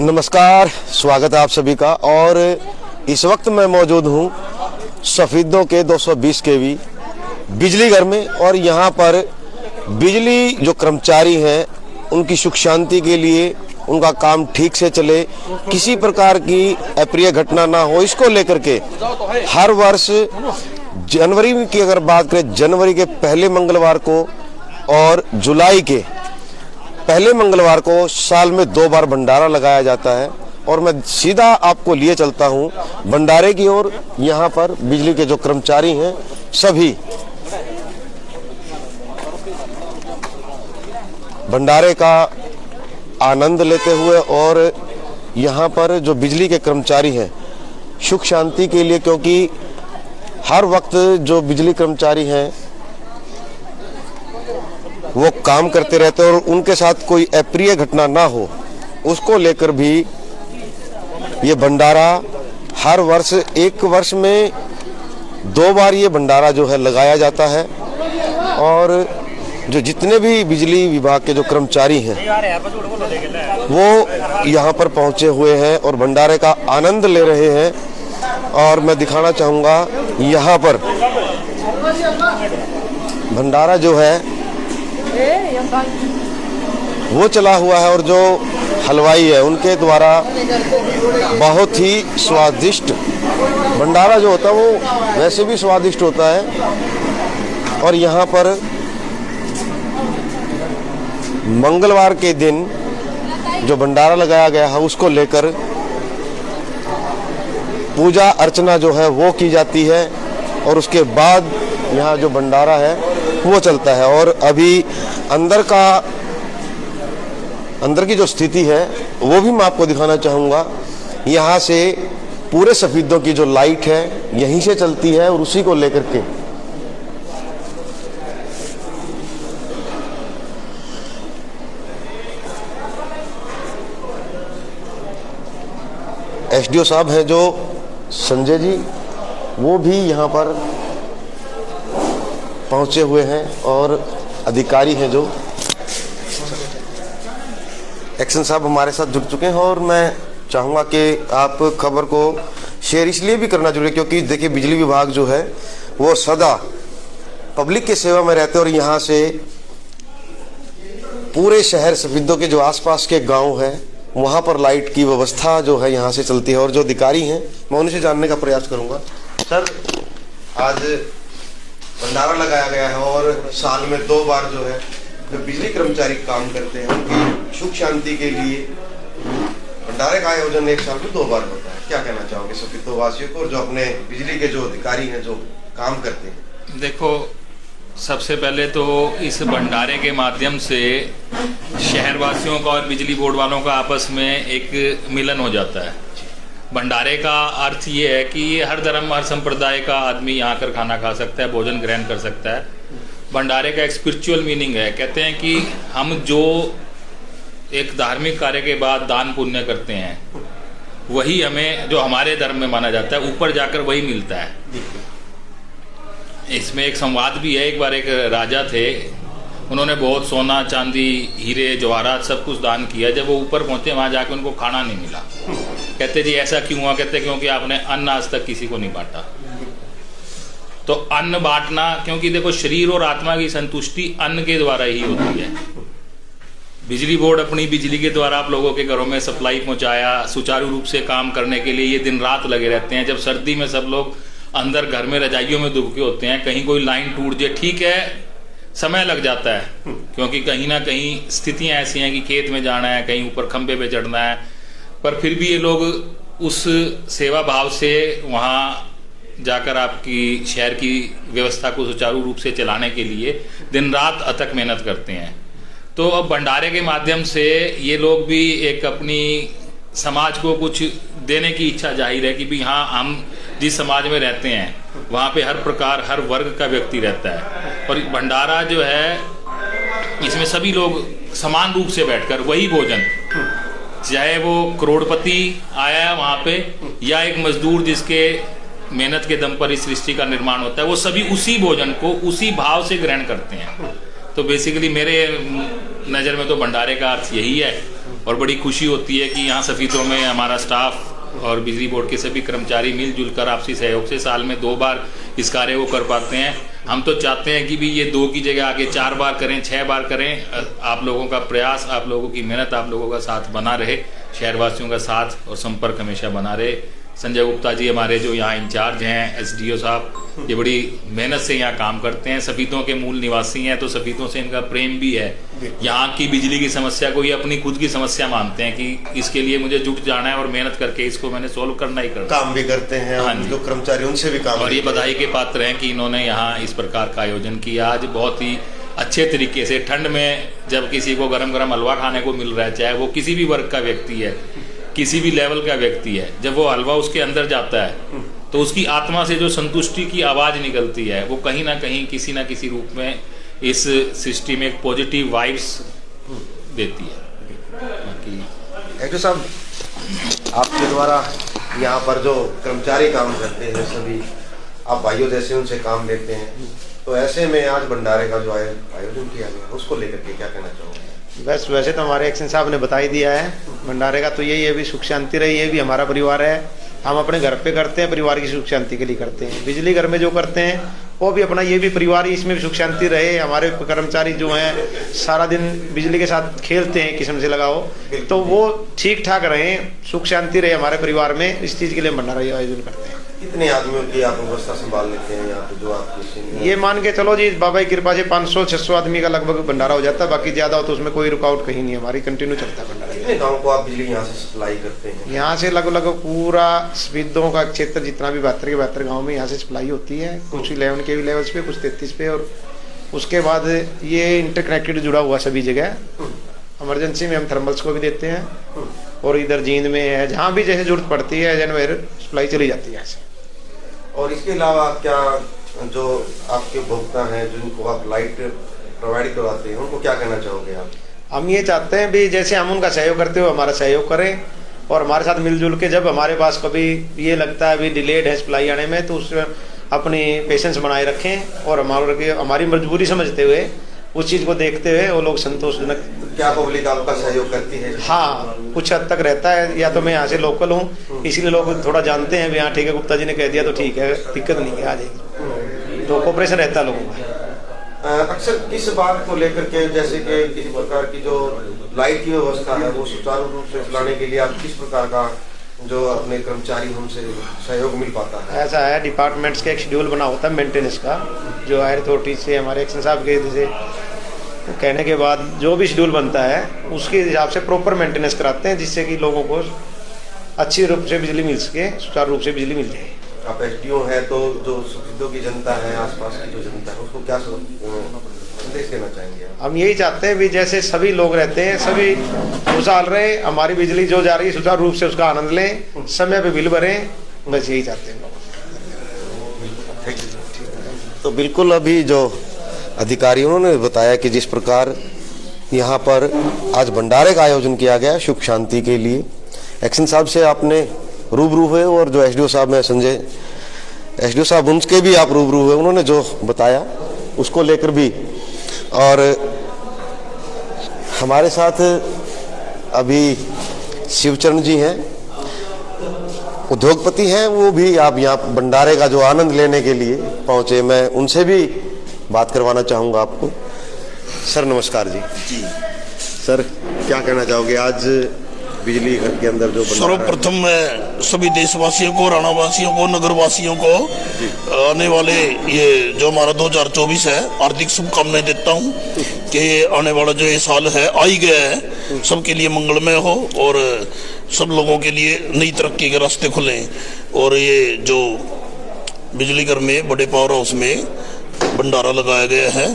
नमस्कार, स्वागत है आप सभी का। और इस वक्त मैं मौजूद हूँ सफीदों के 220 केवी बिजली घर में। और यहाँ पर बिजली जो कर्मचारी हैं उनकी सुख शांति के लिए, उनका काम ठीक से चले, किसी प्रकार की अप्रिय घटना ना हो, इसको लेकर के हर वर्ष जनवरी की अगर बात करें, जनवरी के पहले मंगलवार को और जुलाई के पहले मंगलवार को साल में 2 बार भंडारा लगाया जाता है। और मैं सीधा आपको लिए चलता हूं भंडारे की ओर। यहां पर बिजली के जो कर्मचारी हैं सभी भंडारे का आनंद लेते हुए, और यहां पर जो बिजली के कर्मचारी हैं सुख शांति के लिए, क्योंकि हर वक्त जो बिजली कर्मचारी हैं वो काम करते रहते हैं और उनके साथ कोई अप्रिय घटना ना हो, उसको लेकर भी ये भंडारा हर वर्ष, एक वर्ष में 2 बार ये भंडारा जो है लगाया जाता है। और जो जितने भी बिजली विभाग के जो कर्मचारी हैं वो यहाँ पर पहुँचे हुए हैं और भंडारे का आनंद ले रहे हैं। और मैं दिखाना चाहूँगा यहाँ पर भंडारा जो है वो चला हुआ है, और जो हलवाई है उनके द्वारा बहुत ही स्वादिष्ट भंडारा जो होता है वो वैसे भी स्वादिष्ट होता है। और यहाँ पर मंगलवार के दिन जो भंडारा लगाया गया है उसको लेकर पूजा अर्चना जो है वो की जाती है, और उसके बाद यहाँ जो भंडारा है वो चलता है। और अभी अंदर की जो स्थिति है वो भी मैं आपको दिखाना चाहूँगा। यहाँ से पूरे सफीदों की जो लाइट है यहीं से चलती है, और उसी को लेकर के एसडीओ साहब हैं जो संजय जी, वो भी यहाँ पर पहुंचे हुए हैं, और अधिकारी हैं जो एक्शन साहब हमारे साथ जुड़ चुके हैं। और मैं चाहूँगा कि आप खबर को शेयर इसलिए भी करना जरूरी है क्योंकि देखिए बिजली विभाग जो है वो सदा पब्लिक के सेवा में रहते हैं। और यहाँ से पूरे शहर सफीदों के जो आसपास के गांव हैं वहाँ पर लाइट की व्यवस्था जो है यहाँ से चलती है। और जो अधिकारी हैं मैं उन्हीं से जानने का प्रयास करूँगा। सर, आज भंडारा लगाया गया है और साल में 2 बार जो है जो बिजली कर्मचारी काम करते हैं उनकी सुख शांति के लिए भंडारे का आयोजन एक साल में 2 बार होता है। क्या कहना चाहोगे सफीदों वासियों को, जो अपने बिजली के जो अधिकारी हैं जो काम करते हैं? देखो, सबसे पहले तो इस भंडारे के माध्यम से शहरवासियों का और बिजली बोर्ड वालों का आपस में एक मिलन हो जाता है। भंडारे का अर्थ ये है कि हर धर्म हर संप्रदाय का आदमी यहाँ आकर खाना खा सकता है, भोजन ग्रहण कर सकता है। भंडारे का एक स्पिरिचुअल मीनिंग है। कहते हैं कि हम जो एक धार्मिक कार्य के बाद दान पुण्य करते हैं वही हमें, जो हमारे धर्म में माना जाता है, ऊपर जाकर वही मिलता है। इसमें एक संवाद भी है। एक बार एक राजा थे, उन्होंने बहुत सोना चांदी हीरे जवाहरात सब कुछ दान किया। जब वो ऊपर पहुंचे वहां जाके उनको खाना नहीं मिला। कहते जी ऐसा क्यों हुआ? कहते क्योंकि आपने अन्न आज तक किसी को नहीं बांटा। तो अन्न बांटना, क्योंकि देखो शरीर और आत्मा की संतुष्टि अन्न के द्वारा ही होती है। बिजली बोर्ड अपनी बिजली के द्वारा आप लोगों के घरों में सप्लाई पहुंचाया, सुचारू रूप से काम करने के लिए ये दिन रात लगे रहते हैं। जब सर्दी में सब लोग अंदर घर में रजाइयों में दुबके होते हैं, कहीं कोई लाइन टूट जाए, ठीक है समय लग जाता है क्योंकि कहीं ना कहीं स्थितियां ऐसी हैं कि खेत में जाना है, कहीं ऊपर खंबे पे चढ़ना है, पर फिर भी ये लोग उस सेवा भाव से वहाँ जाकर आपकी शहर की व्यवस्था को सुचारू रूप से चलाने के लिए दिन रात अथक मेहनत करते हैं। तो अब भंडारे के माध्यम से ये लोग भी एक अपनी समाज को कुछ देने की इच्छा जाहिर है कि भी हाँ, हम जिस समाज में रहते हैं वहाँ पे हर प्रकार हर वर्ग का व्यक्ति रहता है। और भंडारा जो है इसमें सभी लोग समान रूप से बैठकर वही भोजन, चाहे वो करोड़पति आया है वहाँ पे या एक मजदूर जिसके मेहनत के दम पर इस सृष्टि का निर्माण होता है, वो सभी उसी भोजन को उसी भाव से ग्रहण करते हैं। तो बेसिकली मेरे नज़र में तो भंडारे का अर्थ यही है और बड़ी खुशी होती है कि यहाँ सफ़ीदों में हमारा स्टाफ और बिजली बोर्ड के सभी कर्मचारी मिलजुल कर आपसी सहयोग से साल में 2 बार इस कार्य को कर पाते हैं। हम तो चाहते हैं कि भी ये 2 की जगह आगे 4 बार करें, 6 बार करें। आप लोगों का प्रयास, आप लोगों की मेहनत, आप लोगों का साथ बना रहे, शहरवासियों का साथ और संपर्क हमेशा बना रहे। संजय गुप्ता जी हमारे जो यहाँ इंचार्ज हैं, एसडीओ साहब, ये बड़ी मेहनत से यहाँ काम करते हैं। सफ़ीदों के मूल निवासी हैं तो सफ़ीदों से इनका प्रेम भी है। यहाँ की बिजली की समस्या को ये अपनी खुद की समस्या मानते हैं कि इसके लिए मुझे जुट जाना है और मेहनत करके इसको मैंने सोल्व करना ही करना। काम भी करते हैं। हाँ, जो कर्मचारी उनसे भी काम, और ये बधाई के पात्र हैं कि इन्होंने यहाँ इस प्रकार का आयोजन किया। आज बहुत ही अच्छे तरीके से ठंड में जब किसी को गरम गरम हलवा खाने को मिल रहा है, चाहे वो किसी भी वर्ग का व्यक्ति है, किसी भी लेवल का व्यक्ति है, जब वो हलवा उसके अंदर जाता है तो उसकी आत्मा से जो संतुष्टि की आवाज़ निकलती है वो कहीं ना कहीं किसी ना किसी रूप में इस सृष्टि में एक पॉजिटिव वाइब्स देती है। बाकी एक्टर साहब, आपके द्वारा यहाँ पर जो कर्मचारी काम करते हैं सभी आप भाइयों जैसे उनसे काम लेते हैं, तो ऐसे में आज भंडारे का जो आयोजन किया गया उसको लेकर के क्या कहना चाहोगे? बस वैसे तो हमारे एक्शन साहब ने बता ही दिया है। भंडारे का तो यही है भी सुख शांति रही, ये भी हमारा परिवार है। हम अपने घर पे करते हैं, परिवार की सुख शांति के लिए करते हैं। बिजली घर में जो करते हैं वो भी अपना, ये भी परिवार ही, इसमें भी सुख शांति रहे। हमारे कर्मचारी जो हैं सारा दिन बिजली के साथ खेलते हैं, किस्म से लगाओ, तो वो ठीक ठाक रहे, सुख शांति रहे हमारे परिवार में। इस चीज़ के लिए भंडारा आयोजन करते हैं। कितने आदमियों की आप व्यवस्था संभाल लेते हैं यहाँ पे जो आपकी? ये मान के चलो जी, बाबा की कृपा से 500-600 आदमी का लगभग भंडारा हो जाता है। बाकी ज़्यादा हो तो उसमें कोई रुकावट कहीं नहीं, हमारी कंटिन्यू चलता है भंडारा। कितने गाँव को आप बिजली यहाँ से सप्लाई करते हैं? यहाँ से लगभग पूरा सफ़ीदों का क्षेत्र जितना भी 72 के 72 गाँव में यहाँ से सप्लाई होती है। कुछ 11 के भी लेवल्स पे, कुछ 33 पे, और उसके बाद ये इंटरकनेक्टेड जुड़ा हुआ सभी जगह। इमरजेंसी में हम थर्मल्स को भी देते हैं, और इधर जींद में है, जहाँ भी जैसे जरूरत पड़ती है जनवर सप्लाई चली जाती है यहाँ से। और इसके अलावा क्या जो आपके उपभोक्ता हैं जिनको आप लाइट प्रोवाइड करवाते हैं उनको क्या कहना चाहोगे आप? हम ये चाहते हैं भी जैसे हम उनका सहयोग करते हो हमारा सहयोग करें, और हमारे साथ मिलजुल के जब हमारे पास कभी ये लगता है भी डिलेड है सप्लाई आने में, तो उसमें अपनी पेशेंस बनाए रखें, और हमारी मजबूरी समझते हुए उस चीज़ को देखते हुए वो लोग संतोषजनक। क्या पब्लिक आपका सहयोग करती है? हाँ, कुछ हद तक रहता है। या तो मैं यहाँ से लोकल हूँ, इसलिए लोग थोड़ा जानते हैं भी हाँ ठीक है, गुप्ता जी ने कह दिया तो ठीक है, दिक्कत नहीं है, आ जाएगी। तो कोऑपरेशन रहता है लोगों का। अक्सर किस बात को लेकर के, जैसे कि किसी प्रकार की जो लाइट की व्यवस्था है वो सुचारू रूप से चलाने के लिए आप किस प्रकार का जो अपने कर्मचारी हमसे सहयोग मिल पाता है? ऐसा है, डिपार्टमेंट्स का एक शेड्यूल बना होता है मेंटेनेंस का, जो हायर अथॉरिटी से हमारे एक्शन साहब के जैसे कहने के बाद जो भी शेड्यूल बनता है उसके हिसाब से प्रॉपर मेंटेनेंस कराते हैं, जिससे कि लोगों को अच्छी रूप से बिजली मिल सके, सुचारू रूप से बिजली मिल जाए। आप एसडीओ है तो जो सफ़ीदों की जनता है, आसपास की जो जनता है, उसको क्या संदेश देना चाहेंगे? हम यही चाहते हैं भी जैसे सभी लोग रहते हैं, सभी खुशहाल रहे, हमारी बिजली जो जा रही है सुचारू रूप से उसका आनंद लें, समय पे बिल भरें, बस यही चाहते हैं लोग। तो बिल्कुल अभी जो अधिकारियों ने बताया कि जिस प्रकार यहाँ पर आज भंडारे का आयोजन किया गया सुख शांति के लिए, एक्शन साहब से आपने रूबरू हुए, और जो एसडीओ साहब हैं संजय एसडीओ साहब, उनके भी आप रूबरू हुए, उन्होंने जो बताया उसको लेकर भी। और हमारे साथ अभी शिवचरण जी हैं, उद्योगपति हैं, वो भी आप यहाँ भंडारे का जो आनंद लेने के लिए पहुँचे। मैं उनसे भी बात करवाना चाहूँगा आपको। सर नमस्कार जी। सर क्या कहना चाहोगे आज बिजली घर के अंदर जो सर्वप्रथम मैं सभी देशवासियों को, राणावासियों को, नगरवासियों को आने वाले ये जो हमारा 2024 है हार्दिक शुभकामनाएं देता हूँ कि आने वाला जो ये साल है आ ही गया है, सबके लिए मंगलमय हो और सब लोगों के लिए नई तरक्की के रास्ते खुलें। और ये जो बिजली घर में बड़े पावर हाउस में भंडारा लगाया गया है,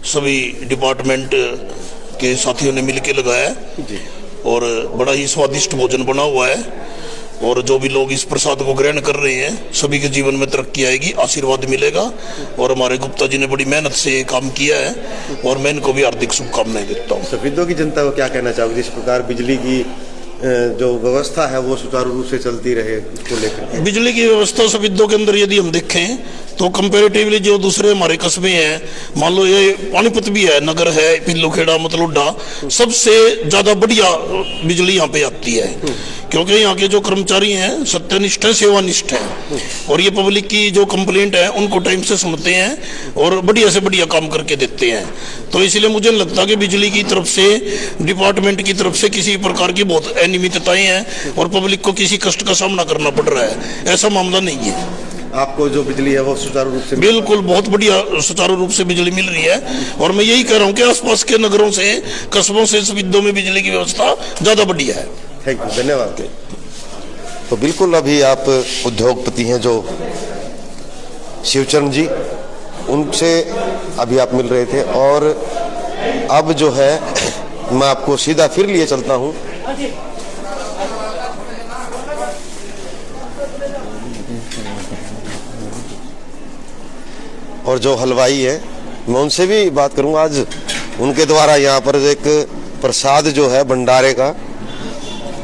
सभी डिपार्टमेंट के साथियों ने मिलकर लगाया है, और बड़ा ही स्वादिष्ट भोजन बना हुआ है। और जो भी लोग इस प्रसाद को ग्रहण कर रहे हैं सभी के जीवन में तरक्की आएगी, आशीर्वाद मिलेगा। और हमारे गुप्ता जी ने बड़ी मेहनत से ये काम किया है, और मैं इनको भी हार्दिक शुभकामनाएं देता हूँ। सफ़ीदों की जनता को क्या कहना चाहोगे जिस प्रकार बिजली की जो व्यवस्था है वो सुचारू रूप से चलती रहे को लेकर? बिजली की व्यवस्था सफीदों के अंदर यदि हम देखें तो कंपैरेटिवली जो दूसरे हमारे कस्बे हैं, मान लो ये पानीपत भी है, नगर है, पिल्लूखेड़ा, मतलुडा, सबसे ज्यादा बढ़िया बिजली यहाँ पे आती है, क्योंकि यहाँ के जो कर्मचारी हैं सत्यनिष्ठ है, सेवानिष्ठ है, और ये पब्लिक की जो कंप्लेंट है उनको टाइम से सुनते हैं और बढ़िया से बढ़िया काम करके देते हैं। तो इसलिए मुझे नहीं लगता कि बिजली की तरफ से, डिपार्टमेंट की तरफ से किसी प्रकार की बहुत अनियमितताएं हैं और पब्लिक को किसी कष्ट का सामना करना पड़ रहा है, ऐसा मामला नहीं है। आपको जो बिजली है वो सुचारू रूप से? बिल्कुल, बहुत बढ़िया सुचारू रूप से बिजली मिल रही है, और मैं यही कह रहा हूँ कि आसपास के नगरों से, कस्बों से सफीदों में बिजली की व्यवस्था ज्यादा बढ़िया है। थैंक यू, धन्यवाद। तो बिल्कुल अभी आप उद्योगपति हैं जो शिवचरण जी, उनसे अभी आप मिल रहे थे, और अब जो है मैं आपको सीधा फिर लिए चलता हूं और जो हलवाई है मैं उनसे भी बात करूंगा। आज उनके द्वारा यहाँ पर एक प्रसाद जो है भंडारे का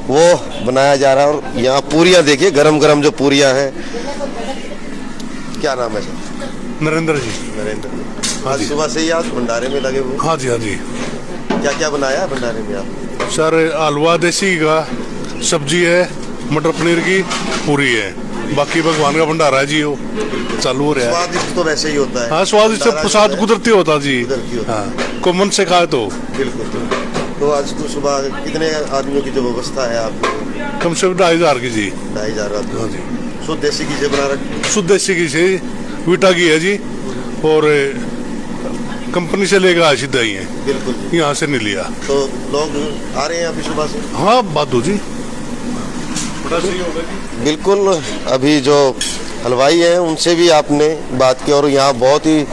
वो बनाया जा रहा है, और यहाँ पूरियां देखिए, गरम गरम जो पूरियां हैं। क्या नाम है सर? नरेंद्र जी। नरेंद्र, आज सुबह से ही आज भंडारे में लगे हुए? हाँ जी, हाँ जी। क्या क्या बनाया है भंडारे में आप? सर हलवा देसी का, सब्जी है, मटर पनीर की, पूरी है, बाकी भगवान का भंडारा है जी, वो चालू हो रहा है। स्वादिष्ट तो वैसे ही होता है। हाँ, स्वादिष्ट प्रसाद कुदरती होता जी। कुदरती होता है। हाँ, को मन से खाए तो बिल्कुल। तो आज तो सुबह कितने आदमियों की जो व्यवस्था है आपकी? कम से कम 2,500 की जी। 2,500 आदमी। हाँ जी। शुद्ध देसी घी से बना रखी? शुद्ध देसी घी से, वीटा घी है जी, और कंपनी से लेकर आए सीधा ही है, बिल्कुल, यहाँ से नहीं लिया। तो लोग आ रहे हैं अभी सुबह से? हाँ, बात हो जी। बिल्कुल, अभी जो हलवाई हैं उनसे भी आपने बात की, और यहाँ बहुत ही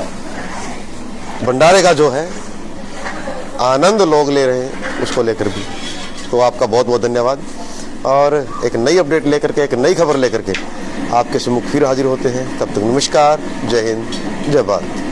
भंडारे का जो है आनंद लोग ले रहे हैं, उसको लेकर भी। तो आपका बहुत बहुत धन्यवाद, और एक नई अपडेट लेकर के, एक नई खबर लेकर के आपके सम्मुख फिर हाजिर होते हैं। तब तक नमस्कार, जय हिंद, जय भारत।